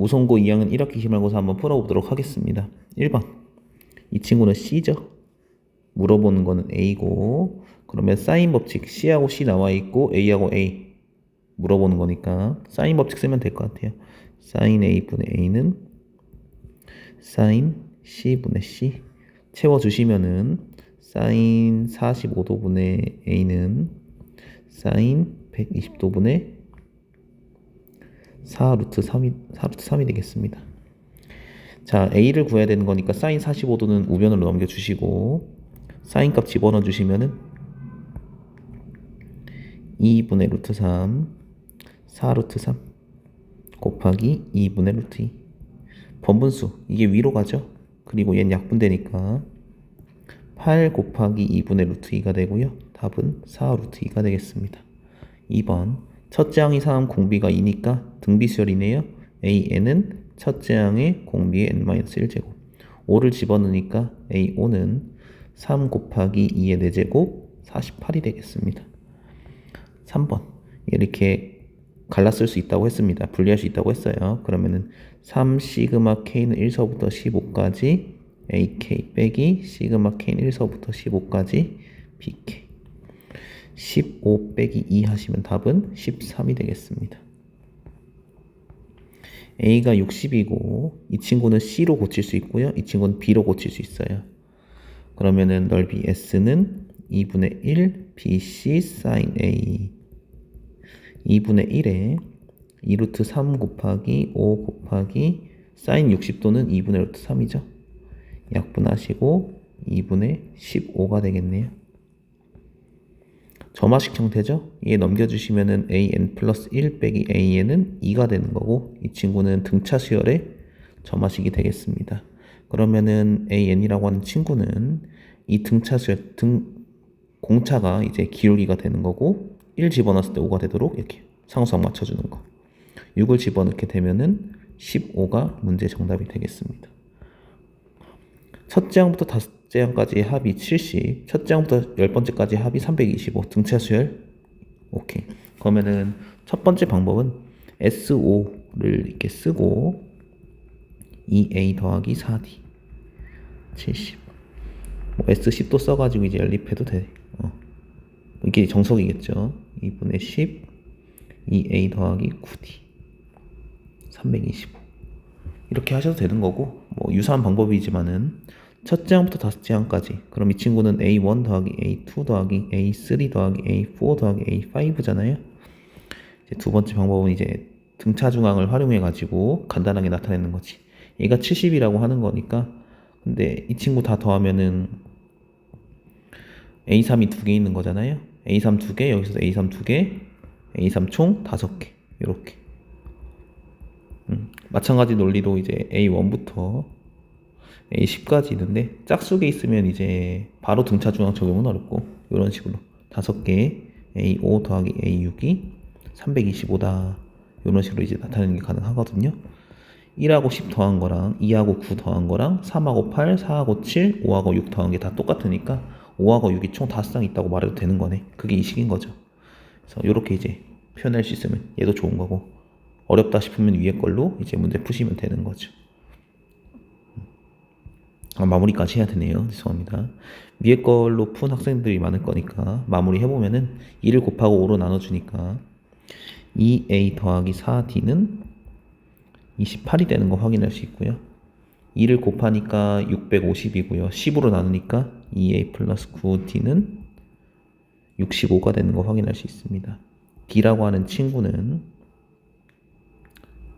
우선고 2학년 1학기 기말고사 한번 풀어보도록 하겠습니다. 1번. 이 친구는 C죠. 물어보는 거는 A고, 그러면 사인 법칙 C하고 C 나와 있고 A하고 A 물어보는 거니까 사인 법칙 쓰면 될 것 같아요. 사인 A분의 A는 사인 C분의 C 채워주시면은 사인 45도분의 A는 사인 120도분의 4루트 3이 되겠습니다. 자, A를 구해야 되는 거니까 사인 45도는 우변으로 넘겨주시고 사인 값 집어넣어 주시면은 2분의 루트 3 4루트 3 곱하기 2분의 루트 2 번분수 이게 위로 가죠. 그리고 얘는 약분되니까 8 곱하기 2분의 루트 2가 되고요. 답은 4 루트 2가 되겠습니다. 2번 첫째 항이 3 공비가 2니까 등비수열이네요. AN은 첫째 항의 공비의 n-1제곱 5를 집어넣으니까 A5는 3 곱하기 2의 4제곱 48이 되겠습니다. 3번 이렇게 갈라쓸 수 있다고 했습니다. 분리할 수 있다고 했어요. 그러면은 3 시그마 K는 1서부터 15까지 AK 빼기 시그마 K는 1서부터 15까지 BK 15 빼기 2 하시면 답은 13이 되겠습니다. A가 60이고 이 친구는 C로 고칠 수 있고요. 이 친구는 B로 고칠 수 있어요. 그러면은 넓이 S는 2분의 1 BC sin A 2분의 1에 2루트 3 곱하기 5 곱하기 sin 60도는 2분의 루트 3이죠. 약분하시고 2분의 15가 되겠네요. 점화식 형태죠. 얘 넘겨주시면은 AN 플러스 1 빼기 AN은 2가 되는 거고 이 친구는 등차 수열의 점화식이 되겠습니다. 그러면은 AN이라고 하는 친구는 이 등차 수열, 공차가 이제 기울기가 되는 거고 1 집어넣었을 때 5가 되도록 이렇게 상수항 맞춰주는 거. 6을 집어넣게 되면은 15가 문제 정답이 되겠습니다. 첫째 항부터 다섯째 항까지 합이 70, 첫째 항부터 10번째까지 합이 325, 등차 수열 오케이. 그러면은 첫 번째 방법은 S5를 이렇게 쓰고 2A 더하기 4D 70 뭐 S10도 써가지고 이제 연립해도 돼. 이게 정석이겠죠. 2분의 10 2A 더하기 9D 325 이렇게 하셔도 되는 거고 뭐 유사한 방법이지만은 첫째 항부터 다섯째 항까지 그럼 이 친구는 A1 더하기 A2 더하기 A3 더하기 A4 더하기 A5잖아요. 이제 두 번째 방법은 이제 등차 중항을 활용해 가지고 간단하게 나타내는 거지. 얘가 70이라고 하는 거니까 근데 이 친구 다 더하면은 A3이 2개 있는 거잖아요. A3 2개 여기서 A3 2개 A3 총 5개 이렇게 마찬가지 논리로 이제 A1부터 A10까지 있는데 짝수개 있으면 이제 바로 등차 중항 적용은 어렵고 이런 식으로 5개 A5 더하기 A6이 325다 이런 식으로 이제 나타내는 게 가능하거든요. 1하고 10 더한 거랑 2하고 9 더한 거랑 3하고 8, 4하고 7, 5하고 6 더한 게 다 똑같으니까 5하고 6이 총 5쌍 있다고 말해도 되는 거네. 그게 이 식인 거죠. 그래서 이렇게 이제 표현할 수 있으면 얘도 좋은 거고 어렵다 싶으면 위에 걸로 이제 문제 푸시면 되는 거죠. 마무리까지 해야 되네요. 죄송합니다. 위에 걸로 푼 학생들이 많을 거니까 마무리 해보면은 2를 곱하고 5로 나눠주니까 2A 더하기 4D는 28이 되는 거 확인할 수 있고요. 2를 곱하니까 650이고요. 10으로 나누니까 2A 플러스 9D는 65가 되는 거 확인할 수 있습니다. D라고 하는 친구는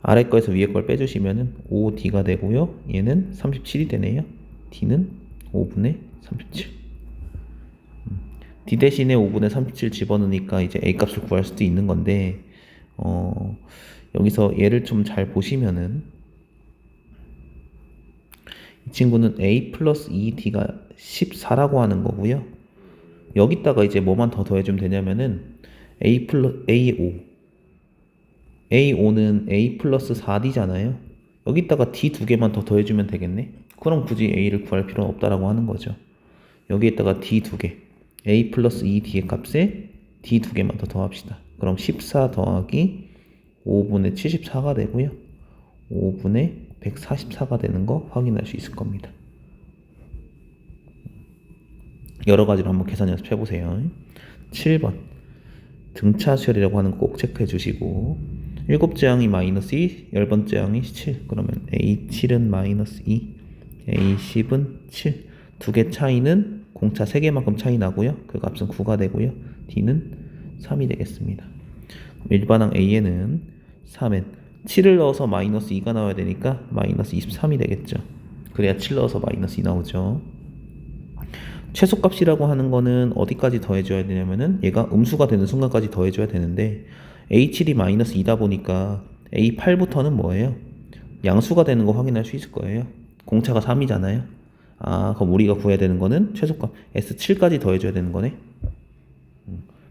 아래 거에서 위에 걸 빼주시면은 5D가 되고요. 얘는 37이 되네요. D는 5분의 37. D 대신에 5분의 37 집어넣으니까 이제 A 값을 구할 수도 있는 건데, 여기서 얘를 좀 잘 보시면은, 이 친구는 A 플러스 2D가 14라고 하는 거고요. 여기다가 이제 뭐만 더 더해주면 되냐면은, A5는 A 플러스 4D잖아요. 여기다가 D 두 개만 더 더해주면 되겠네. 그럼 굳이 A를 구할 필요는 없다라고 하는 거죠. 여기에다가 D 두 개, A 플러스 2D의 값에 D 두 개만 더 더합시다. 그럼 14 더하기 5분의 74가 되고요. 5분의 144가 되는 거 확인할 수 있을 겁니다. 여러 가지로 한번 계산 연습해 보세요. 7번 등차수열이라고 하는 거 꼭 체크해 주시고 7째 항이 마이너스 2, 10번째 항이 7. 그러면 A7은 마이너스 2, A10은 7. 두 개 차이는 공차 3개만큼 차이 나고요. 그 값은 9가 되고요. D는 3이 되겠습니다. 일반항 A에는 3엔 7을 넣어서 마이너스 2가 나와야 되니까 마이너스 23이 되겠죠. 그래야 7 넣어서 마이너스 2 나오죠. 최소값이라고 하는 거는 어디까지 더해줘야 되냐면은 얘가 음수가 되는 순간까지 더해줘야 되는데 A7이 마이너스 2다 보니까 A8부터는 뭐예요? 양수가 되는 거 확인할 수 있을 거예요. 공차가 3이잖아요. 그럼 우리가 구해야 되는 거는 최소값 S7까지 더해줘야 되는 거네.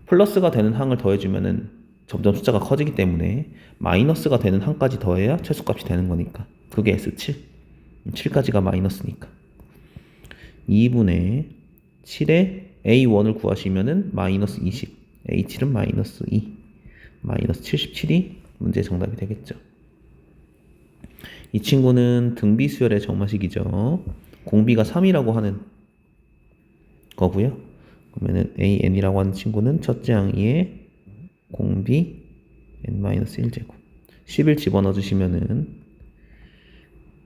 플러스가 되는 항을 더해주면은 점점 숫자가 커지기 때문에 마이너스가 되는 항까지 더해야 최소값이 되는 거니까 그게 S7. 7까지가 마이너스니까 2분의 7에 A1을 구하시면은 마이너스 20, A7은 마이너스 2, 마이너스 77이 문제 정답이 되겠죠. 이 친구는 등비수열의 정마식이죠. 공비가 3이라고 하는 거고요. 그러면은 AN이라고 하는 친구는 첫째 항의 공비 N-1제곱 11 집어넣어 주시면은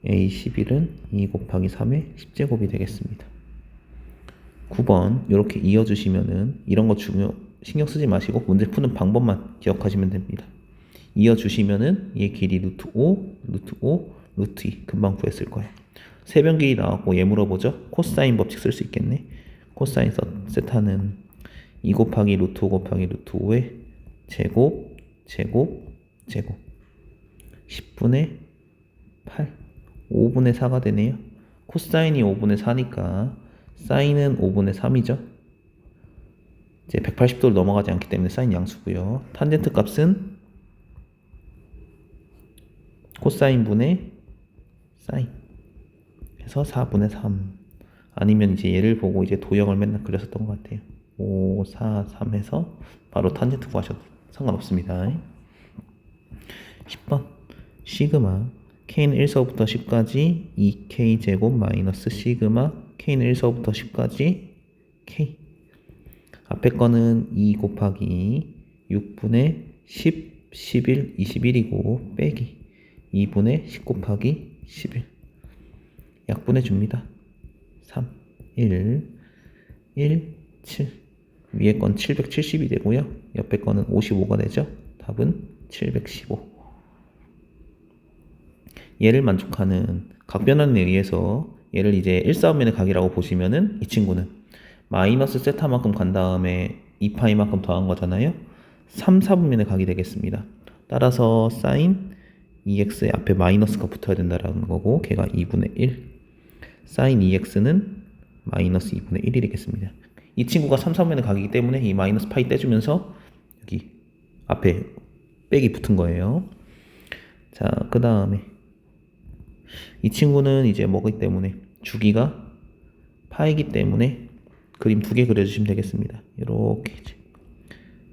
A11은 2 곱하기 3의 10제곱이 되겠습니다. 9번 이렇게 이어주시면은 이런 거 신경 쓰지 마시고 문제 푸는 방법만 기억하시면 됩니다. 이어주시면은 얘 길이 루트 5, 루트 5, 루트 2 금방 구했을 거예요. 세변 길이 나왔고 얘 물어보죠. 코사인 법칙 쓸 수 있겠네. 코사인 세타는 2 곱하기 루트 5 곱하기 루트 5의 제곱 제곱 제곱 10분의 8 5분의 4가 되네요. 코사인이 5분의 4니까 사인은 5분의 3이죠. 이제 180도를 넘어가지 않기 때문에 사인 양수고요. 탄젠트 값은 코사인 분의 사인 해서 4분의 3. 아니면 이제 얘를 보고 이제 도형을 맨날 그렸었던 것 같아요. 5, 4, 3 해서 바로 탄젠트 구하셔도 상관없습니다. 10번 시그마 K는 1서부터 10까지 2K 제곱 마이너스 시그마 K는 1서부터 10까지 K. 앞에 거는 2 곱하기 6분의 10, 11, 21이고 빼기 2분의 10 곱하기 11. 약분해 줍니다. 3, 1, 1, 7. 위에 건 770이 되고요. 옆에 거는 55가 되죠. 답은 715. 얘를 만족하는 각변환에 의해서 얘를 이제 1사분면의 각이라고 보시면은 이 친구는 마이너스 세타만큼 간 다음에 2파이만큼 더한 거잖아요. 3, 4분면의 각이 되겠습니다. 따라서 사인 2x의 앞에 마이너스가 붙어야 된다라는 거고 걔가 2분의 1. 사인 2x는 마이너스 2분의 1이 되겠습니다. 이 친구가 3, 4분면의 각이기 때문에 이 마이너스 파이 떼주면서 여기 앞에 빼기 붙은 거예요. 자, 그 다음에 이 친구는 이제 뭐기 때문에 주기가 파이기 때문에 그림 2개 그려주시면 되겠습니다. 이렇게 이제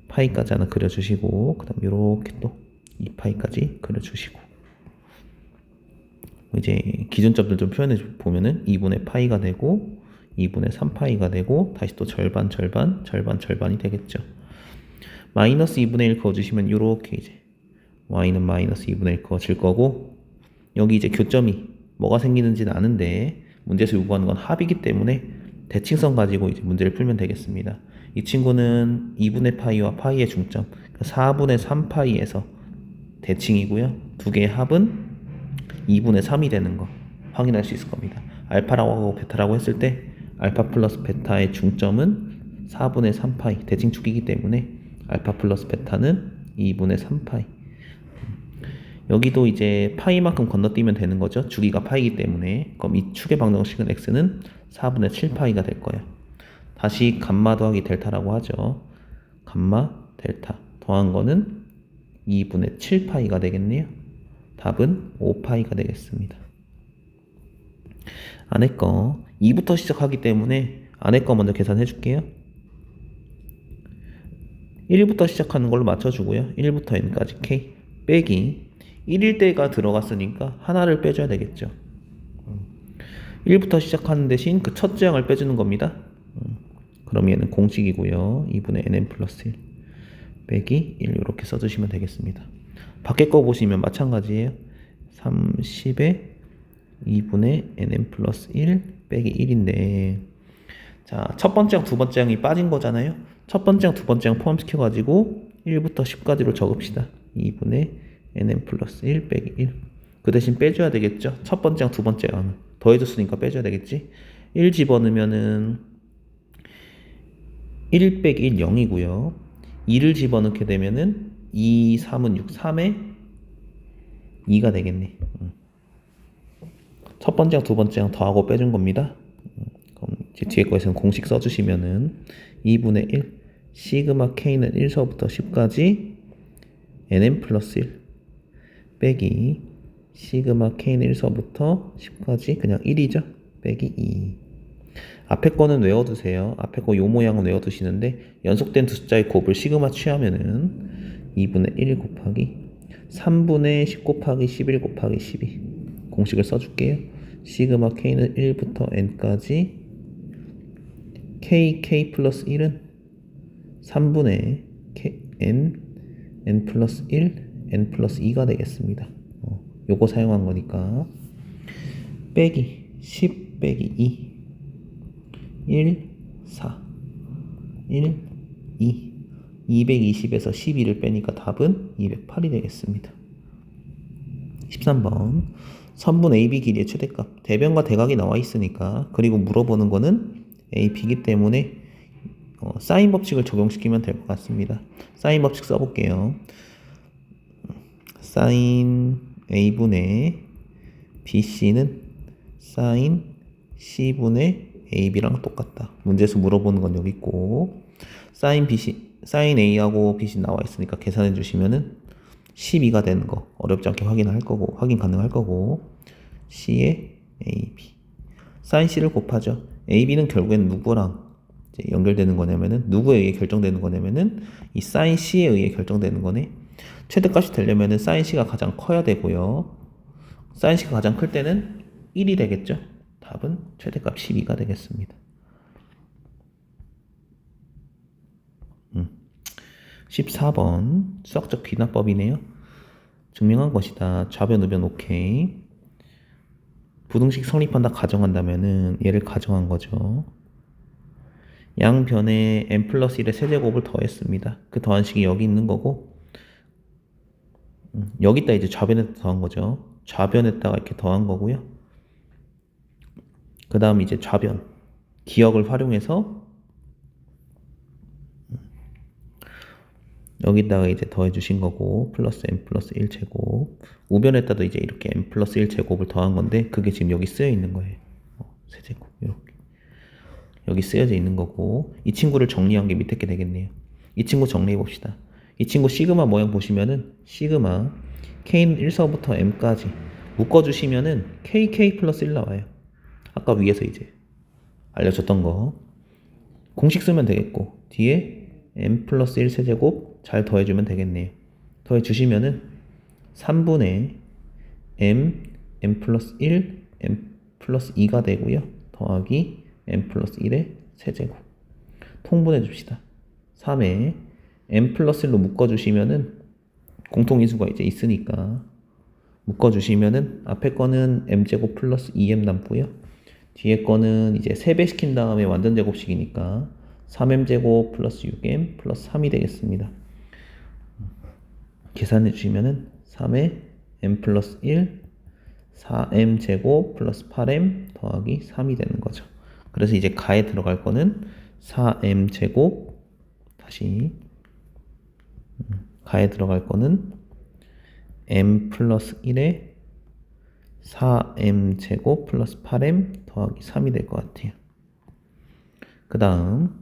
파이까지 하나 그려주시고 그 다음 이렇게 또 2파이까지 그려주시고 이제 기준점들 좀 표현해 보면은 2분의 파이가 되고 2분의 3파이가 되고 다시 또 절반 절반 절반 절반이 되겠죠. 마이너스 2분의 1 그어주시면 이렇게 이제 y는 마이너스 2분의 1 그어질 거고 여기 이제 교점이 뭐가 생기는지는 아는데 문제에서 요구하는 건 합이기 때문에 대칭성 가지고 이제 문제를 풀면 되겠습니다. 이 친구는 2분의 파이와 파이의 중점 4분의 3파이에서 대칭이고요. 두 개의 합은 2분의 3이 되는 거 확인할 수 있을 겁니다. 알파라고 하고 베타라고 했을 때 알파 플러스 베타의 중점은 4분의 3파이 대칭축이기 때문에 알파 플러스 베타는 2분의 3파이. 여기도 이제 파이만큼 건너뛰면 되는 거죠. 주기가 파이기 때문에. 그럼 이 축의 방정식은 x는 4분의 7파이가 될 거예요. 다시 감마 더하기 델타라고 하죠. 감마 델타 더한 거는 2분의 7파이가 되겠네요. 답은 5파이가 되겠습니다. 안에 거 2부터 시작하기 때문에 안에 거 먼저 계산해 줄게요. 1부터 시작하는 걸로 맞춰주고요. 1부터 n까지 k 빼기 1일 때가 들어갔으니까 하나를 빼줘야 되겠죠. 1부터 시작하는 대신 그 첫째 항을 빼주는 겁니다. 그럼 얘는 공식이고요. 2분의 nn 플러스 1 빼기 1 이렇게 써주시면 되겠습니다. 밖에 거 보시면 마찬가지예요. 30에 2분의 nn 플러스 1 빼기 1인데 자, 첫 번째 항, 두 번째 항이 빠진 거잖아요. 첫 번째 항, 두 번째 항 포함시켜가지고 1부터 10까지로 적읍시다. 2분의 nn 플러스 1 빼기 1. 그 대신 빼줘야 되겠죠. 첫 번째 항, 두 번째 항 더해줬으니까 빼줘야 되겠지. 1 집어넣으면은 1 빼기 1 0이고요. 2를 집어넣게 되면은 2, 3은 6, 3에 2가 되겠네. 첫 번째 항, 두 번째 항 더하고 빼준 겁니다. 그럼 이제 뒤에 거에서는 공식 써주시면은 2분의 1 시그마 k는 1서부터 10까지 nn 플러스 1 빼기 시그마 k는 1서부터 10까지 그냥 1이죠. 빼기 2. 앞에 거는 외워두세요. 앞에 거 요 모양은 외워두시는데 연속된 두 숫자의 곱을 시그마 취하면은 2분의 1 곱하기 3분의 10 곱하기 11 곱하기 12 공식을 써줄게요. 시그마 k는 1부터 n까지 k 플러스 1은 3분의 n 플러스 1 n 플러스 2가 되겠습니다. 요거 사용한 거니까 빼기 10 빼기 2 1 4 1 2 220에서 12를 빼니까 답은 208이 되겠습니다. 13번 선분 AB 길이의 최대값 대변과 대각이 나와 있으니까 그리고 물어보는 거는 A, B이기 때문에 사인 법칙을 적용시키면 될 것 같습니다. 사인 법칙 써볼게요. 사인 A분의 BC는 사인 C분의 AB랑 똑같다. 문제에서 물어보는 건 여기 있고 사인 A하고 BC 나와 있으니까 계산해 주시면은 12가 되는 거 어렵지 않게 확인 가능할 거고 C에 AB 사인 C를 곱하죠. AB는 결국엔 누구랑 이제 연결되는 거냐면은 누구에 의해 결정되는 거냐면은 이 사인 C에 의해 결정되는 거네. 최대값이 되려면은 사인 C가 가장 커야 되고요. 사인 C가 가장 클 때는 1이 되겠죠. 답은 최대값 12가 되겠습니다. 14번 수학적 비납법이네요. 증명한 것이다. 좌변, 우변 오케이. 부등식 성립한다 가정한다면은 얘를 가정한 거죠. 양변에 n 플러스 1의 세제곱을 더했습니다. 그 더한 식이 여기 있는 거고 여기다 이제 좌변에다 더한 거죠. 좌변에다가 이렇게 더한 거고요. 그 다음 이제 좌변 기억을 활용해서 여기다가 이제 더해 주신 거고 플러스 n 플러스 1 제곱 우변에다도 이제 이렇게 n 플러스 1 제곱을 더한 건데 그게 지금 여기 쓰여 있는 거예요. 세제곱 이렇게 여기 쓰여져 있는 거고 이 친구를 정리한 게 밑에 게 되겠네요. 이 친구 정리해 봅시다. 이 친구 시그마 모양 보시면은 시그마 k는 1서부터 m까지 묶어주시면은 kk 플러스 1 나와요. 아까 위에서 이제 알려줬던 거 공식 쓰면 되겠고 뒤에 m 플러스 1 세제곱 잘 더해주면 되겠네요. 더해주시면은 3분의 m 플러스 1 m 플러스 2가 되고요. 더하기 m 플러스 1의 세제곱 통분해 줍시다. 3에 m 플러스 1로 묶어주시면은 공통인수가 이제 있으니까 묶어주시면은 앞에 거는 m제곱 플러스 2m 남고요. 뒤에 거는 이제 3배 시킨 다음에 완전 제곱식이니까 3m제곱 플러스 6m 플러스 3이 되겠습니다. 계산해 주시면은 3에 m 플러스 1 4m제곱 플러스 8m 더하기 3이 되는 거죠. 그래서 이제 가에 들어갈 거는 4m제곱 다시 가에 들어갈 거는 m 플러스 1에 4m제곱 플러스 8m 더하기 3이 될 것 같아요. 그 다음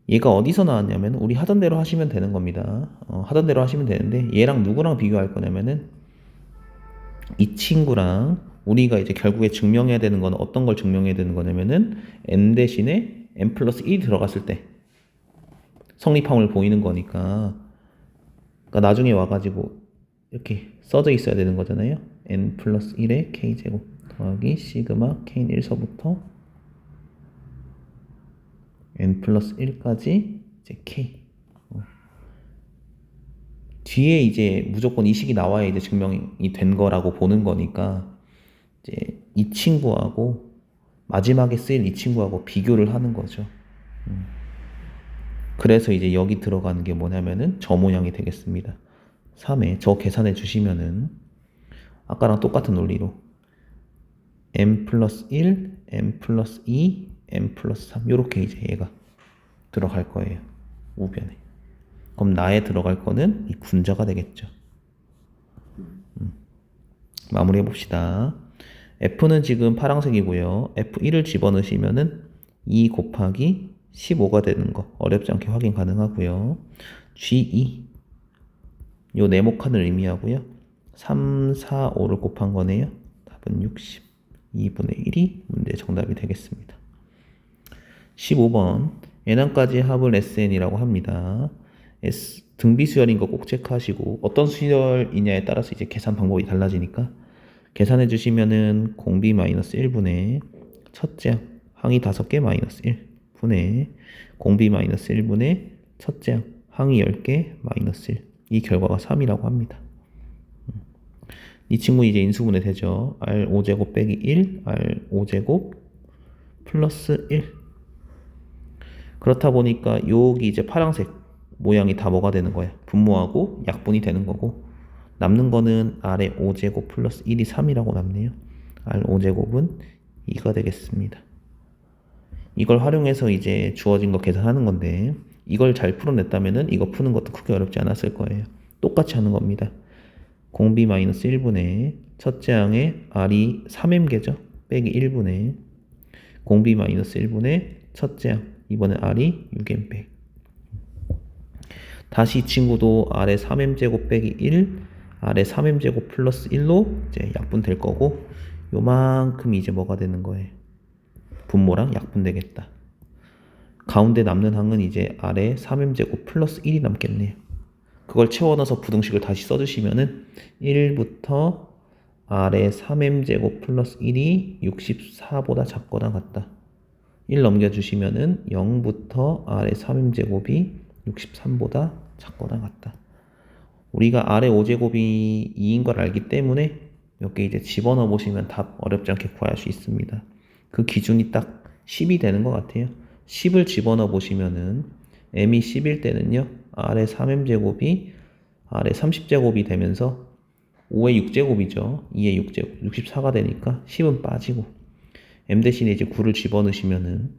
얘가 어디서 나왔냐면 우리 하던 대로 하시면 되는 겁니다. 하던 대로 하시면 되는데 얘랑 누구랑 비교할 거냐면은 이 친구랑 우리가 이제 결국에 증명해야 되는 건 어떤 걸 증명해야 되는 거냐면은 n 대신에 n 플러스 1이 들어갔을 때 성립함을 보이는 거니까 그러니까 나중에 와가지고 이렇게 써져 있어야 되는 거잖아요. n 플러스 1의 k제곱 더하기 시그마 k는 1서부터 n 플러스 1까지 이제 k. 뒤에 이제 무조건 이 식이 나와야 이제 증명이 된 거라고 보는 거니까 이제 이 친구하고 마지막에 쓰일 이 친구하고 비교를 하는 거죠. 그래서 이제 여기 들어가는 게 뭐냐면은 저 모양이 되겠습니다. 3에 저 계산해 주시면은 아까랑 똑같은 논리로 m 플러스 1, m 플러스 2, m 플러스 3 요렇게 이제 얘가 들어갈 거예요. 우변에. 그럼 나에 들어갈 거는 이 분자가 되겠죠. 마무리해 봅시다. F는 지금 파란색이고요. F1을 집어넣으시면은 2 곱하기 15가 되는 거 어렵지 않게 확인 가능하고요. G2 요 네모칸을 의미하고요. 3, 4, 5를 곱한 거네요. 답은 60. 2분의 1이 문제 정답이 되겠습니다. 15번 n항까지 합을 SN이라고 합니다. 등비 수열인 거 꼭 체크하시고 어떤 수열이냐에 따라서 이제 계산 방법이 달라지니까 계산해 주시면은 공비 마이너스 1분의 첫째 항이 5개 마이너스 1분의 공비 마이너스 1분의 첫째 항이 10개 마이너스 1. 이 결과가 3이라고 합니다. 이 친구 이제 인수분해 되죠. R5제곱 빼기 1, R5제곱 플러스 1. 그렇다 보니까 여기 이제 파란색 모양이 다 뭐가 되는 거야? 분모하고 약분이 되는 거고 남는 거는 R의 5제곱 플러스 1이 3이라고 남네요. R5제곱은 2가 되겠습니다. 이걸 활용해서 이제 주어진 거 계산하는 건데 이걸 잘 풀어냈다면은 이거 푸는 것도 크게 어렵지 않았을 거예요. 똑같이 하는 겁니다. 공비 마이너스 1분의 첫째 항의 R이 3m개죠. 빼기 1분의 공비 마이너스 1분의 첫째 항 이번에 R이 6m 빼기 다시 이 친구도 R의 3m제곱 빼기 1 R의 3m제곱 플러스 1로 이제 약분될 거고 요만큼 이제 뭐가 되는 거예요. 분모랑 약분되겠다. 가운데 남는 항은 이제 R의 3m제곱 플러스 1이 남겠네요. 그걸 채워넣어서 부등식을 다시 써주시면은 1부터 R의 3m제곱 플러스 1이 64보다 작거나 같다. 1 넘겨주시면은 0부터 R의 3m제곱이 63보다 작거나 같다. 우리가 R의 5제곱이 2인 걸 알기 때문에 몇 개 이제 집어넣어 보시면 답 어렵지 않게 구할 수 있습니다. 그 기준이 딱 10이 되는 것 같아요. 10을 집어넣어 보시면은 m이 10일 때는요. R의 3m제곱이 R의 30제곱이 되면서 5의 6제곱이죠. 2의 6제곱 64가 되니까 10은 빠지고 m 대신에 이제 9를 집어넣으시면은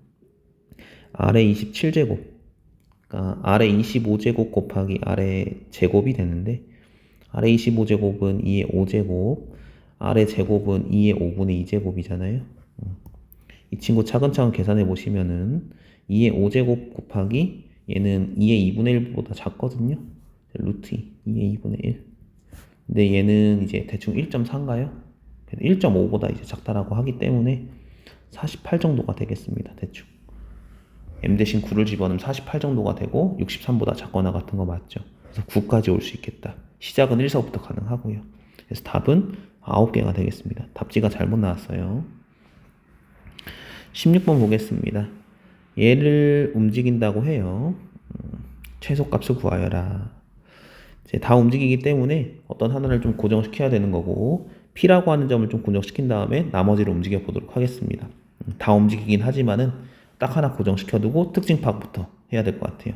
R의 27제곱 그러니까 R의 25제곱 곱하기 R의 제곱이 되는데 R의 25제곱은 2의 5제곱 R의 제곱은 2의 5분의 2제곱이잖아요. 이 친구 차근차근 계산해 보시면은 2의 5제곱 곱하기 얘는 2의 2분의 1보다 작거든요. 루트 2의 2분의 1. 근데 얘는 이제 대충 1.4인가요? 1.5보다 이제 작다라고 하기 때문에 48 정도가 되겠습니다. 대충. m 대신 9를 집어넣으면 48 정도가 되고 63보다 작거나 같은 거 맞죠? 그래서 9까지 올 수 있겠다. 시작은 1서부터 가능하고요. 그래서 답은 9개가 되겠습니다. 답지가 잘못 나왔어요. 16번 보겠습니다. 얘를 움직인다고 해요. 최소값을 구하여라. 이제 다 움직이기 때문에 어떤 하나를 좀 고정시켜야 되는 거고 P라고 하는 점을 좀 고정시킨 다음에 나머지를 움직여 보도록 하겠습니다. 다 움직이긴 하지만은 딱 하나 고정시켜두고 특징 파악부터 해야 될 것 같아요.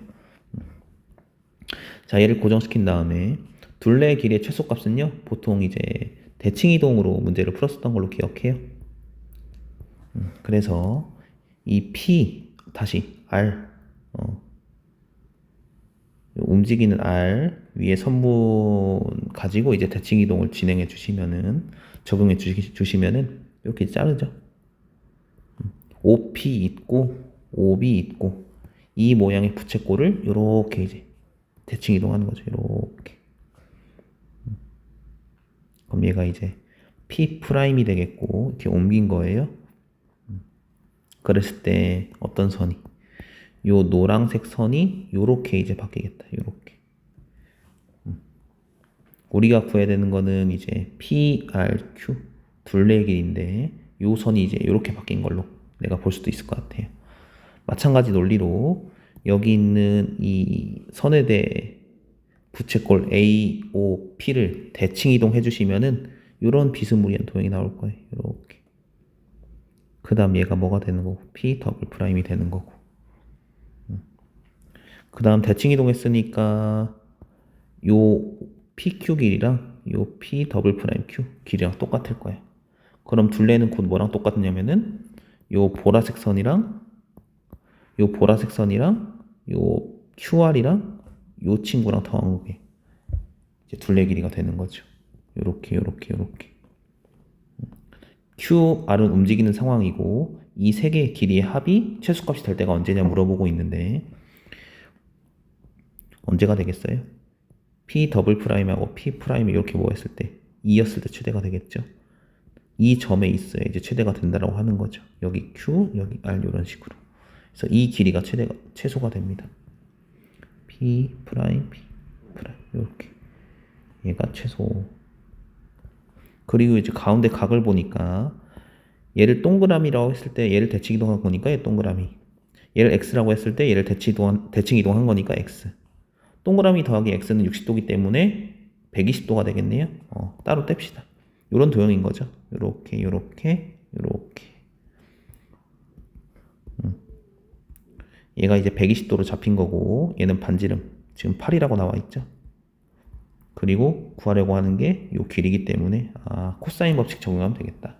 자, 얘를 고정시킨 다음에 둘레의 길이의 최소값은요. 보통 이제 대칭 이동으로 문제를 풀었었던 걸로 기억해요. 그래서 이 P 다시 R 움직이는 R 위에 선분 가지고 이제 대칭 이동을 진행해 주시면은 적용해 주시면은 이렇게 자르죠. OP 있고 OB 있고 이 모양의 부채꼴을 이렇게 이제 대칭 이동하는 거죠. 이렇게. 그럼 얘가 이제 P 프라임이 되겠고 이렇게 옮긴 거예요. 그랬을 때 어떤 선이 요 노란색 선이 요렇게 이제 바뀌겠다. 요렇게. 우리가 구해야 되는 거는 이제 PRQ 둘레의 길인데 요 선이 이제 이렇게 바뀐 걸로 내가 볼 수도 있을 것 같아요. 마찬가지 논리로 여기 있는 이 선에 대해 부채꼴 AOP를 대칭 이동해 주시면은 이런 비스무리한 도형이 나올 거예요. 이렇게. 그 다음 얘가 뭐가 되는 거고 P 더블 프라임이 되는 거고. 그 다음 대칭 이동했으니까 요 PQ 길이랑 요 P 더블 프라임 Q 길이랑 똑같을 거예요. 그럼 둘레는 곧 뭐랑 똑같냐면은 요 보라색 선이랑 요 보라색 선이랑 요 QR이랑 요 친구랑 더한 게 이제 둘레 길이가 되는 거죠. 요렇게 요렇게 요렇게. QR은 움직이는 상황이고 이 세 개의 길이의 합이 최소값이 될 때가 언제냐 물어보고 있는데 언제가 되겠어요? P 더블 프라임하고 P 프라임이 이렇게 모였을 때 2였을 때 최대가 되겠죠. 이 점에 있어야 이제 최대가 된다라고 하는 거죠. 여기 Q, 여기 R 이런 식으로. 그래서 이 길이가 최소가 됩니다. P 프라임, P 프라임 이렇게. 얘가 최소. 그리고 이제 가운데 각을 보니까 얘를 동그라미라고 했을 때 얘를 대칭 이동한 거니까 얘 동그라미. 얘를 X라고 했을 때 얘를 대칭 이동한 거니까 X. 동그라미 더하기 X는 60도기 때문에 120도가 되겠네요. 따로 뗍시다. 이런 도형인 거죠. 요렇게 요렇게 요렇게. 얘가 이제 120도로 잡힌 거고 얘는 반지름. 지금 8이라고 나와 있죠. 그리고 구하려고 하는 게 요 길이기 때문에 코사인 법칙 적용하면 되겠다.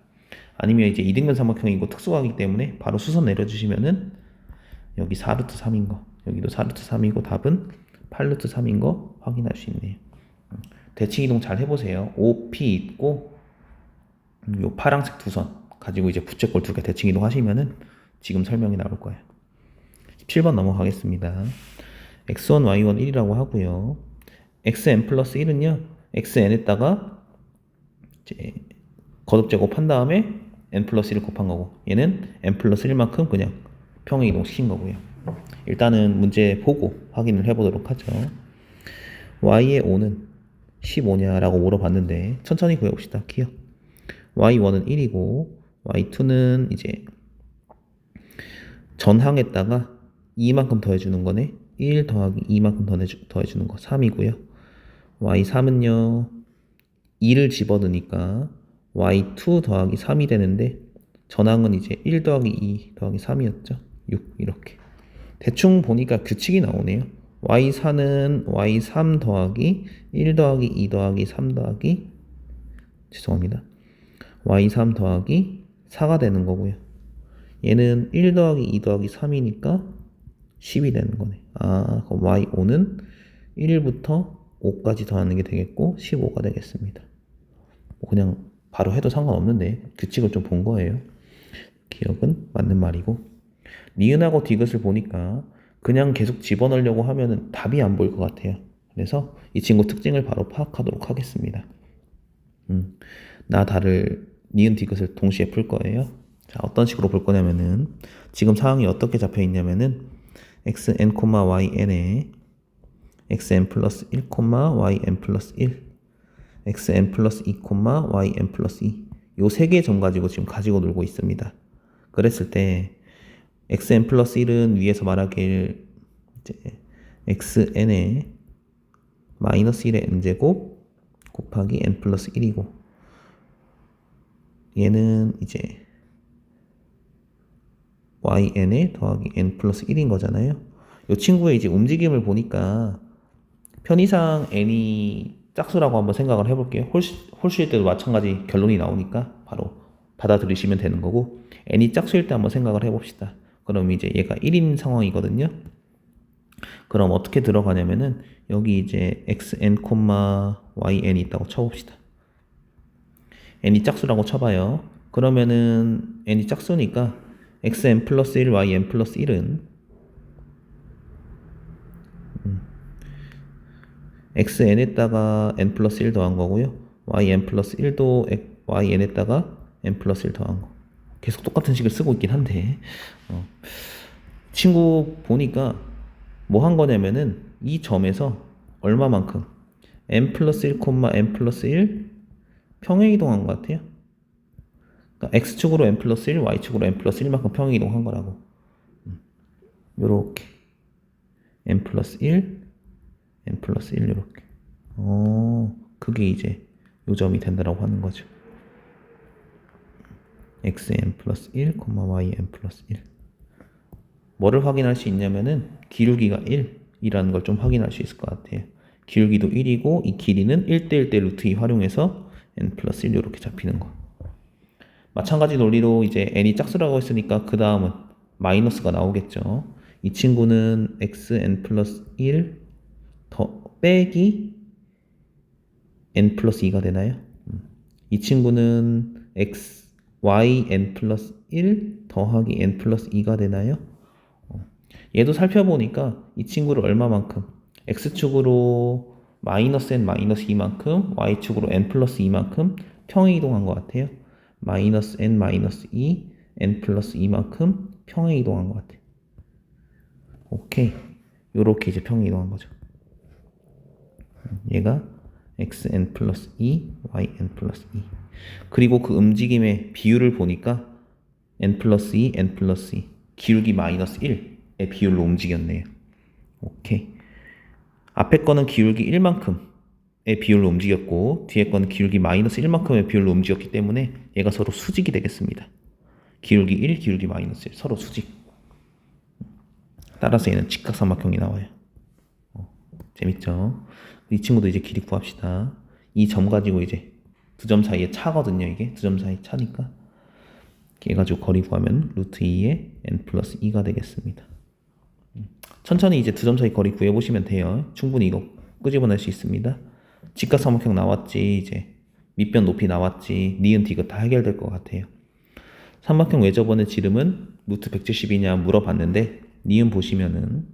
아니면 이제 이등변 삼각형이고 특수하기 때문에 바로 수선 내려주시면은 여기 4루트 3인 거 여기도 4루트 3이고 답은 8루트 3인 거 확인할 수 있네요. 대칭 이동 잘 해보세요. OP 있고 요 파란색 두 선 가지고 이제 부채꼴 두 개 대칭 이동 하시면은 지금 설명이 나올 거예요. 17번 넘어가겠습니다. x1, y1 1이라고 하고요. xn 플러스 1은요. xn에다가 이제 거듭 제곱한 다음에 n 플러스 1을 곱한 거고 얘는 n 플러스 1만큼 그냥 평행 이동시킨 거고요. 일단은 문제 보고 확인을 해보도록 하죠. y의 5는 15냐라고 물어봤는데 천천히 구해봅시다. 기억. y1은 1이고 y2는 이제 전항에다가 2만큼 더해주는 거네. 1 더하기 2만큼 더해주는 거 3이고요. y3은요 2를 집어넣으니까 y2 더하기 3이 되는데 전항은 이제 1 더하기 2 더하기 3이었죠. 6 이렇게. 대충 보니까 규칙이 나오네요. y4는 y3 더하기 1 더하기 2 더하기 3 더하기 죄송합니다. y3 더하기 4가 되는 거고요. 얘는 1 더하기 2 더하기 3이니까 10이 되는 거네. 그럼 y5는 1부터 5까지 더하는 게 되겠고 15가 되겠습니다. 그냥 바로 해도 상관없는데 규칙을 좀 본 거예요. 기억은 맞는 말이고 니은하고 디귿을 보니까 그냥 계속 집어넣으려고 하면은 답이 안 보일 것 같아요. 그래서 이 친구 특징을 바로 파악하도록 하겠습니다. 나 다를 니은 디귿을 동시에 풀 거예요. 자, 어떤 식으로 볼 거냐면은 지금 상황이 어떻게 잡혀 있냐면은 xn, yn에 xn 플러스 1, yn 플러스 1, xn 플러스 2, yn 플러스 2 요 세 개의 점 가지고 지금 가지고 놀고 있습니다. 그랬을 때 xn 플러스 1은 위에서 말하길 이제 xn에 마이너스 1의 n제곱 곱하기 n 플러스 1이고 얘는 이제 yn에 더하기 n 플러스 1인 거잖아요. 이 친구의 이제 움직임을 보니까 편의상 n이 짝수라고 한번 생각을 해볼게요. 홀수일 때도 마찬가지 결론이 나오니까 바로 받아들이시면 되는 거고 n이 짝수일 때 한번 생각을 해봅시다. 그럼 이제 얘가 1인 상황이거든요. 그럼 어떻게 들어가냐면은 여기 이제 xn, yn이 있다고 쳐봅시다. n이 짝수라고 쳐봐요. 그러면은 n이 짝수니까 xn 플러스 1, yn 플러스 1은 xn에다가 n 플러스 1 더한 거고요. yn 플러스 1도 yn에다가 n 플러스 1 더한 거. 계속 똑같은 식을 쓰고 있긴 한데 친구 보니까 뭐 한 거냐면은 이 점에서 얼마만큼 n 플러스 1, n 플러스 1 평행 이동한 것 같아요. 그러니까 x축으로 n 플러스 1, y축으로 n 플러스 1만큼 평행 이동한 거라고. 요렇게 n 플러스 1, n 플러스 1 요렇게. 그게 이제 요점이 된다라고 하는 거죠. xn 플러스 1, yn 플러스 1. 뭐를 확인할 수 있냐면은 기울기가 1이라는 걸 좀 확인할 수 있을 것 같아요. 기울기도 1이고 이 길이는 1대1대 루트 2 활용해서 n 플러스 1 이렇게 잡히는 거. 마찬가지 논리로 이제 n이 짝수라고 했으니까 그 다음은 마이너스가 나오겠죠. 이 친구는 xn 플러스 1 더 빼기 n 플러스 2가 되나요? 이 친구는 yn 플러스 1 더하기 n 플러스 2가 되나요? 얘도 살펴보니까 이 친구를 얼마만큼 x축으로 마이너스 n 마이너스 2만큼 y축으로 n 플러스 2만큼 평행 이동한 것 같아요. 마이너스 n 마이너스 2 n 플러스 2만큼 평행 이동한 것 같아요. 오케이. 요렇게 이제 평행 이동한 거죠. 얘가 xn 플러스 2 yn 플러스 2 그리고 그 움직임의 비율을 보니까 n 플러스 2 n 플러스 2 기울기 마이너스 1의 비율로 움직였네요. 오케이. 앞에 거는 기울기 1만큼의 비율로 움직였고 뒤에 거는 기울기 마이너스 1만큼의 비율로 움직였기 때문에 얘가 서로 수직이 되겠습니다. 기울기 1, 기울기 마이너스 1 서로 수직. 따라서 얘는 직각삼각형이 나와요. 재밌죠? 이 친구도 이제 길이 구합시다. 이 점 가지고 이제 두 점 사이의 차거든요. 이게 두 점 사이 차니까 얘 가지고 거리 구하면 루트 2의 n 플러스 2가 되겠습니다. 천천히 이제 두 점 사이 거리 구해보시면 돼요. 충분히 이거 끄집어낼 수 있습니다. 직각삼각형 나왔지, 이제 밑변 높이 나왔지, 니은 디귿 다 해결될 것 같아요. 삼각형 왜 저번에 지름은 루트 170이냐 물어봤는데 니은 보시면은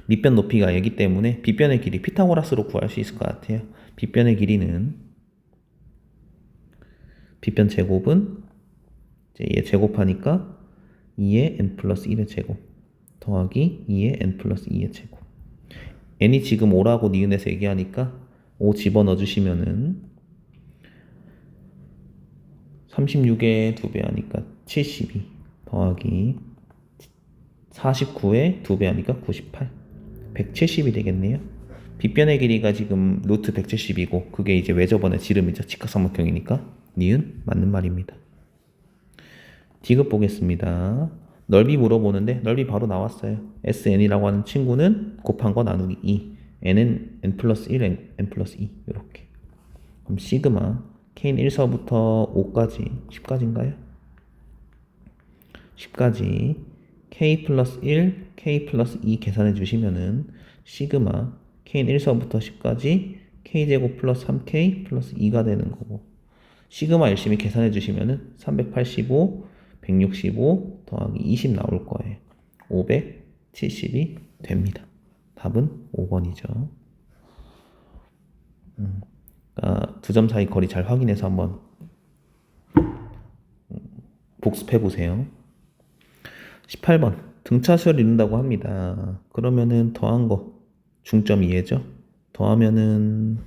밑변 높이가 얘기 때문에 빗변의 길이 피타고라스로 구할 수 있을 것 같아요. 빗변의 길이는 빗변 제곱은 이제 얘 제곱하니까 2의 n 플러스 1의 제곱 더하기 2의 n 플러스 2의 제곱. n이 지금 5라고 니은에서 얘기하니까 5 집어넣어 주시면은 36에 2배 하니까 72 더하기 49에 2배 하니까 98 170이 되겠네요. 빗변의 길이가 지금 루트 170이고 그게 이제 왜 저번에 지름이죠. 직각삼각형이니까 니은 맞는 말입니다. 디귿 보겠습니다. 넓이 물어보는데 넓이 바로 나왔어요. SN이라고 하는 친구는 곱한 거 나누기 2 n은 n 플러스 1 n 플러스 2 이렇게. 그럼 시그마 k는 1서부터 5까지 10까지인가요? 10까지 k 플러스 1 k 플러스 2 계산해 주시면은 시그마 k는 1서부터 10까지 k제곱 플러스 3k 플러스 2가 되는 거고 시그마 열심히 계산해 주시면은 385 165 더하기 20 나올 거예요. 570이 됩니다. 답은 5번이죠. 그러니까 두 점 사이 거리 잘 확인해서 한번 복습해 보세요. 18번 등차수를 이룬다고 합니다. 그러면은 더한 거 중점 2죠. 더하면은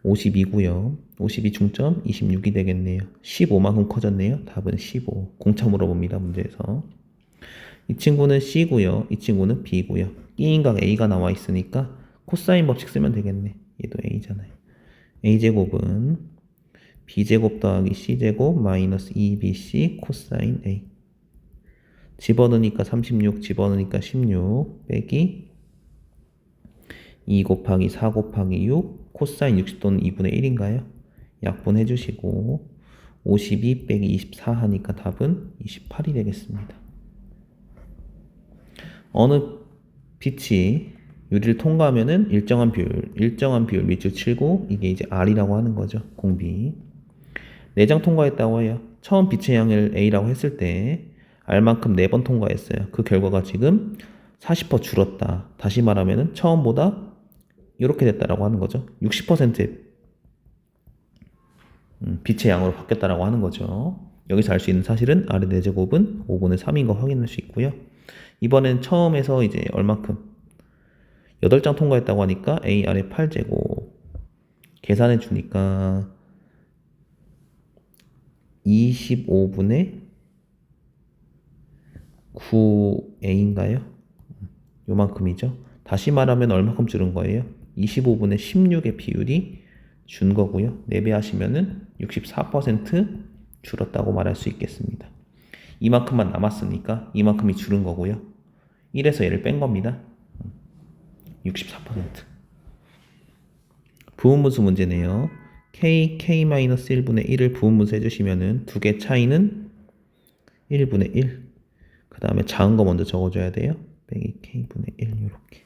52고요. 52 중점 26이 되겠네요. 15만큼 커졌네요. 답은 15. 공차 물어봅니다. 문제에서. 이 친구는 C고요. 이 친구는 B고요. 끼인각 A가 나와 있으니까 코사인 법칙 쓰면 되겠네. 얘도 A잖아요. A제곱은 B제곱 더하기 C제곱 마이너스 2BC 코사인 A. 집어넣으니까 36, 집어넣으니까 16 빼기 2 곱하기 4 곱하기 6 코사인 60도는 2분의 1인가요? 약분해 주시고 52 빼기 24 하니까 답은 28이 되겠습니다. 어느 빛이 유리를 통과하면은 일정한 비율 밑줄 치고 이게 이제 R이라고 하는 거죠. 공비. 4장 통과했다고 해요. 처음 빛의 양을 A라고 했을 때 R만큼 4번 통과했어요. 그 결과가 지금 40% 줄었다. 다시 말하면은 처음보다 이렇게 됐다라고 하는 거죠. 60%의 빛의 양으로 바뀌었다라고 하는 거죠. 여기서 알 수 있는 사실은 R의 4제곱은 5분의 3인 거 확인할 수 있고요. 이번엔 처음에서 이제 얼만큼 8장 통과했다고 하니까 A 아래 8제곱 계산해 주니까 25분의 9A인가요? 요만큼이죠. 다시 말하면 얼마큼 줄은 거예요? 25분의 16의 비율이 준 거고요. 4배 하시면은 64% 줄었다고 말할 수 있겠습니다. 이만큼만 남았으니까 이만큼이 줄은 거고요. 1에서 얘를 뺀 겁니다. 64%. 부분분수 문제네요. k-1분의 1을 부분분수 해주시면은 두 개 차이는 1분의 1. 그 다음에 작은 거 먼저 적어줘야 돼요. 빼기 k분의 1 이렇게.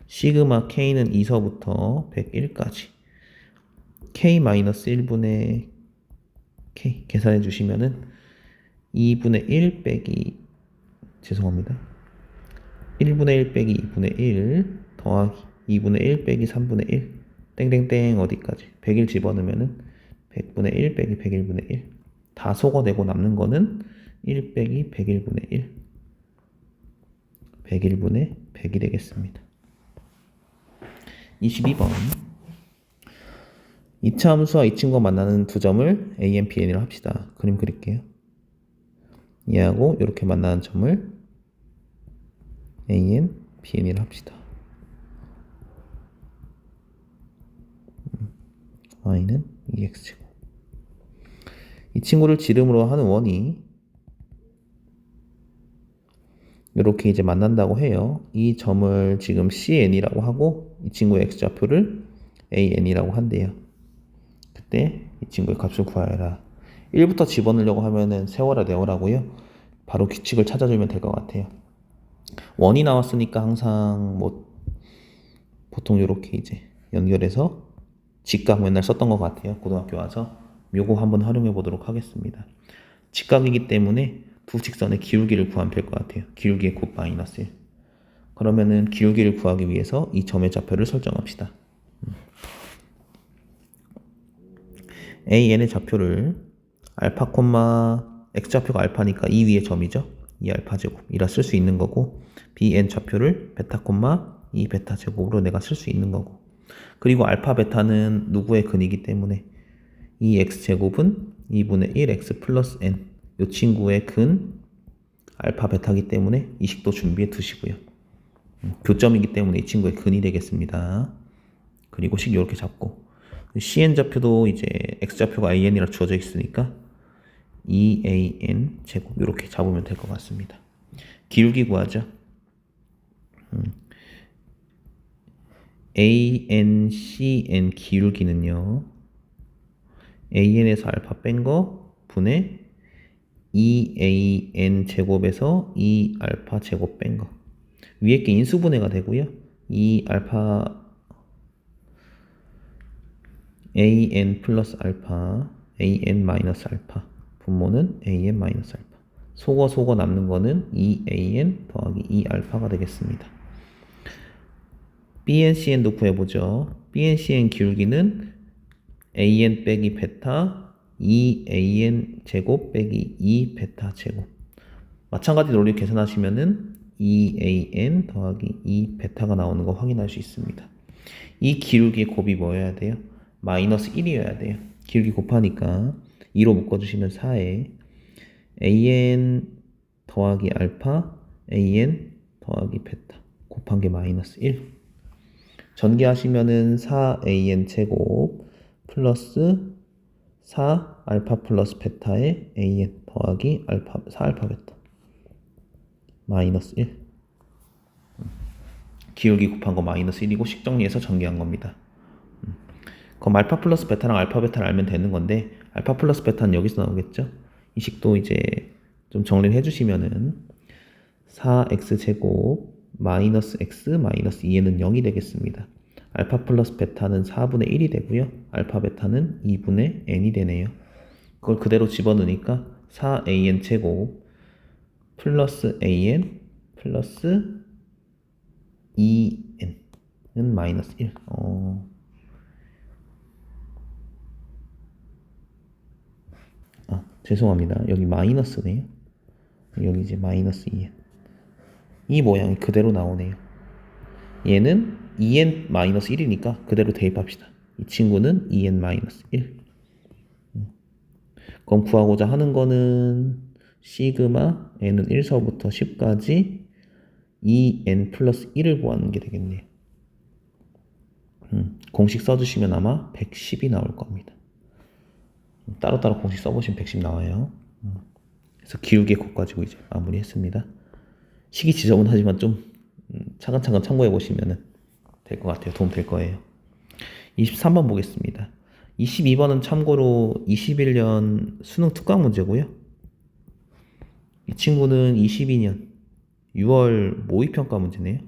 시그마 k는 2서부터 101까지. k-1분의 k 계산해 주시면은 2분의 1 빼기 죄송합니다. 1분의 1 빼기 2분의 1 더하기 2분의 1 빼기 3분의 1 땡땡땡 어디까지 100일 집어넣으면은 100분의 1 빼기 101분의 1 다 속어내고 남는 거는 1 빼기 101분의 1 101분의 100이 되겠습니다. 22번 이차 함수와 이 친구가 만나는 두 점을 A, N, B, N이라고 합시다. 그림 그릴게요. 얘하고 이렇게 만나는 점을 A, N, B, N이라고 합시다. Y는 2X제곱. 이 친구를 지름으로 하는 원이 이렇게 이제 만난다고 해요. 이 점을 지금 CN이라고 하고 이 친구의 X좌표를 AN이라고 한대요. 그때 이 친구의 값을 구하여라. 1부터 집어넣으려고 하면은 세워라 내워라고요. 바로 규칙을 찾아주면 될 것 같아요. 원이 나왔으니까 항상 뭐 보통 이렇게 이제 연결해서 직각 맨날 썼던 것 같아요. 고등학교 와서 요거 한번 활용해 보도록 하겠습니다. 직각이기 때문에 두 직선의 기울기를 구하면 될 것 같아요. 기울기의 곱 마이너스 1. 그러면은 기울기를 구하기 위해서 이 점의 좌표를 설정합시다. AN의 좌표를 알파 콤마 X좌표가 알파니까 이 위에 점이죠. 이 알파 제곱이라 쓸 수 있는 거고 BN 좌표를 베타 콤마 이 베타 제곱으로 내가 쓸 수 있는 거고 그리고 알파 베타는 누구의 근이기 때문에 이 X제곱은 2분의 1X 플러스 N 이 친구의 근 알파 베타이기 때문에 이 식도 준비해 두시고요. 교점이기 때문에 이 친구의 근이 되겠습니다. 그리고 식 이렇게 잡고 CN 좌표도 이제 X좌표가 AN이라 주어져 있으니까 2AN 제곱 이렇게 잡으면 될 것 같습니다. 기울기 구하죠. ANCN 기울기는요. AN에서 알파 뺀 거 분의 2AN 제곱에서 2알파 제곱 뺀 거. 위에 게 인수분해가 되고요. 2알파 AN 플러스 알파 AN 마이너스 알파 분모는 AN 마이너스 알파 속어 남는 거는 2AN 더하기 2알파가 되겠습니다. BNCN도 구해보죠. BNCN 기울기는 AN 빼기 베타 2AN 제곱 빼기 2베타 제곱 마찬가지 논리 계산하시면은 2AN 더하기 2베타가 나오는 거 확인할 수 있습니다. 이 기울기의 곱이 뭐여야 돼요? 마이너스 1이어야 돼요. 기울기 곱하니까 2로 묶어주시면 4에 AN 더하기 알파 AN 더하기 베타 곱한 게 마이너스 1 전개하시면은 4AN 제곱 플러스 4 알파 플러스 베타의 AN 더하기 알파 4알파 베타 마이너스 1 기울기 곱한 거 마이너스 1이고 식 정리해서 전개한 겁니다. 그럼 알파 플러스 베타랑 알파 베타를 알면 되는 건데 알파 플러스 베타는 여기서 나오겠죠? 이 식도 이제 좀 정리를 해주시면은 4x 제곱 마이너스 x 마이너스 2는 0이 되겠습니다. 알파 플러스 베타는 4분의 1이 되고요. 알파 베타는 2분의 n이 되네요. 그걸 그대로 집어넣으니까 4an 제곱 플러스 an 플러스 2n은 마이너스 1. 죄송합니다. 여기 마이너스네요. 여기 이제 마이너스 2n. 이 모양이 그대로 나오네요. 얘는 2n-1이니까 그대로 대입합시다. 이 친구는 2n-1. 그럼 구하고자 하는 거는 시그마 n은 1서부터 10까지 2n 플러스 1을 구하는 게 되겠네요. 공식 써주시면 아마 110이 나올 겁니다. 따로따로 공식 써보시면 110 나와요. 그래서 기울기의 것 가지고 이제 마무리했습니다. 식이 지저분하지만 좀 차근차근 참고해 보시면 될 것 같아요. 도움 될 거예요. 23번 보겠습니다. 22번은 참고로 21년 수능 특강 문제고요. 이 친구는 22년 6월 모의평가 문제네요.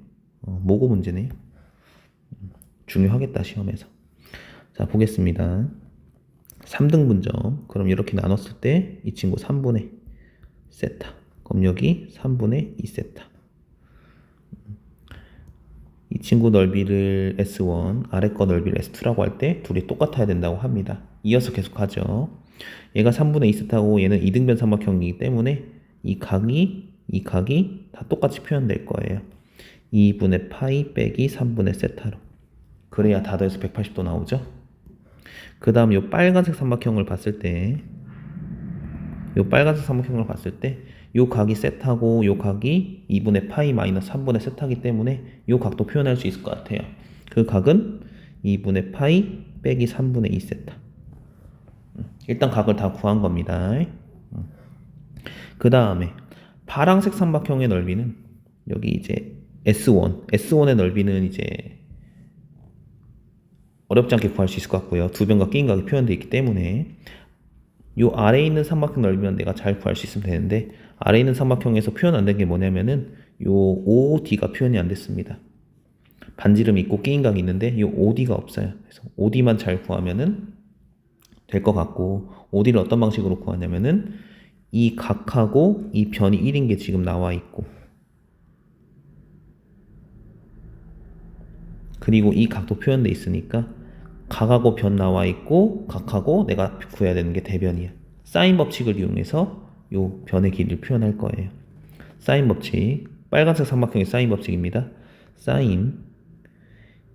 모고 문제네요. 중요하겠다 시험에서. 자 보겠습니다. 3등분점. 그럼 이렇게 나눴을 때 이 친구 3분의 세타. 그럼 여기 3분의 2세타. 이 친구 넓이를 S1, 아래 거 넓이를 S2라고 할 때 둘이 똑같아야 된다고 합니다. 이어서 계속 하죠. 얘가 3분의 2세타고 얘는 이등변 삼각형이기 때문에 이 각이 다 똑같이 표현될 거예요. 2분의 파이 빼기 3분의 세타로. 그래야 다 더해서 180도 나오죠. 그 다음 요 빨간색 삼각형을 봤을 때 요 각이 세타고 요 각이 2분의 파이 마이너스 3분의 세타기 때문에 요 각도 표현할 수 있을 것 같아요. 그 각은 2분의 파이 빼기 3분의 2 세타. 일단 각을 다 구한 겁니다. 그 다음에 파란색 삼각형의 넓이는 여기 이제 S1의 넓이는 이제 어렵지 않게 구할 수 있을 것 같고요. 두 변과 끼인 각이 표현되어 있기 때문에 요 아래에 있는 삼각형 넓이만 내가 잘 구할 수 있으면 되는데 아래에 있는 삼각형에서 표현 안 된 게 뭐냐면은 요 OD가 표현이 안 됐습니다. 반지름 있고 끼인 각이 있는데 요 OD가 없어요. 그래서 OD만 잘 구하면은 될 것 같고 OD를 어떤 방식으로 구하냐면은 이 각하고 이 변이 1인 게 지금 나와 있고 그리고 이 각도 표현돼 있으니까 각하고 변 나와 있고 각하고 내가 구해야 되는 게 대변이야. 사인 법칙을 이용해서 요 변의 길이를 표현할 거예요. 사인 법칙, 빨간색 삼각형의 사인 법칙입니다. 사인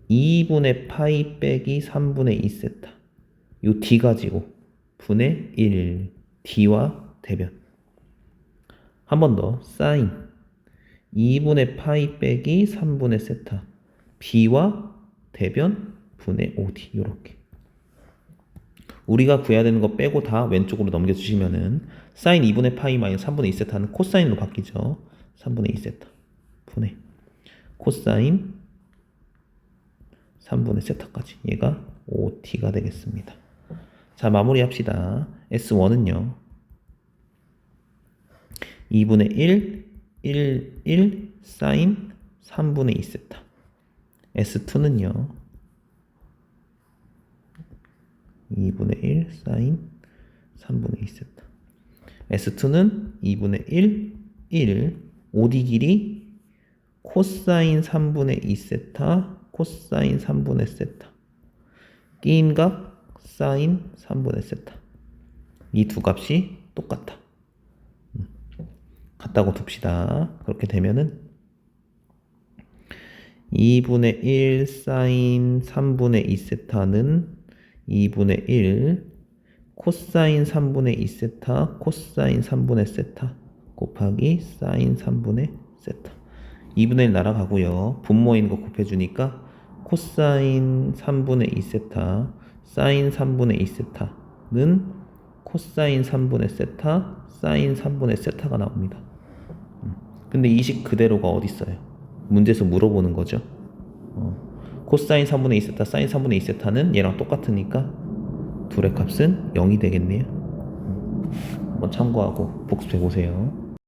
2분의 파이 빼기 3분의 2 세타. 요 d 가지고 분의 1 d와 대변. 한 번 더 사인 2분의 파이 빼기 3분의 세타 b와 대변 분의 5d. 요렇게 우리가 구해야 되는 거 빼고 다 왼쪽으로 넘겨주시면은 사인 2분의 파이 마이너스 3분의 2 세타는 코사인으로 바뀌죠. 3분의 2 세타 분의 코사인 3분의 세타까지 얘가 5t가 되겠습니다. 자 마무리 합시다. S1은요 2분의 1 사인 3분의 2 세타. S2는요 2분의 1 사인 3분의 2 세타. S2는 2분의 1 OD 길이 코사인 3분의 2 세타 코사인 3분의 세타 끼인 각 사인 3분의 세타. 이 두 값이 똑같다. 같다고 둡시다. 그렇게 되면은 2분의 1 사인 3분의 2 세타는 2분의 1 코사인 3분의 2 세타 코사인 3분의 세타 곱하기 사인 3분의 세타. 2분의 1 날아가고요. 분모인 거 곱해주니까 코사인 3분의 2 세타 사인 3분의 2 세타는 코사인 3분의 세타 사인 3분의 세타가 나옵니다. 근데 이 식 그대로가 어디 있어요? 문제에서 물어보는 거죠. 코사인 3분의 2 세타 사인 3분의 2 세타는 얘랑 똑같으니까 둘의 값은 0이 되겠네요. 한번 참고하고 복습해 보세요.